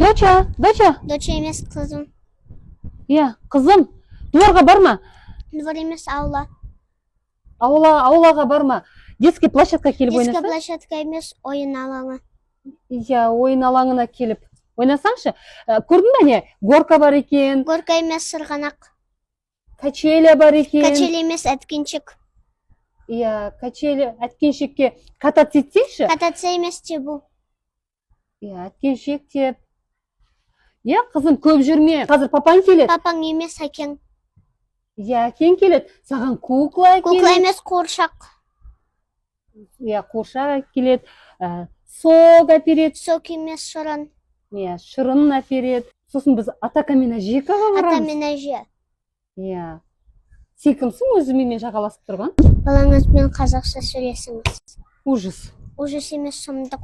Доча, Доча емес, қызым. иә, қызым, дворға барма, Двор емес, аула. аулаға барма, детский площадка келіп Детский ойнаса. площадка емес, ойын алаңы. Иә, ойын алаңына келіп ойнасаңшы. Көрдің бе не? Горка бар екен, Горка емес, сырғанақ. качеля бар екен. Качели емес, әткеншек. Иә, качеля, әткеншекке кататься етсейші. Кататься емес, тебу. Иә, әткеншек теп. Иә, қызым, көп жүрме. Қазір папаң келеді. Папаң емес, әкең. Иә, әкең келеді. Саған кукла Кукла келеді. емес, қуыршақ. Иә, қуыршақ келеді. Сок әпереді. Сок емес, шырын. Иә, шырын әпереді. Сосын біз атакамен әжекаға Ата барамыз. мен әже. Иә. Сен кімсің өзі менімен жағаласып тұрған? Балаңызбен қазақша сөйлесіңіз. Ужас. Ужас емес, сұмдық.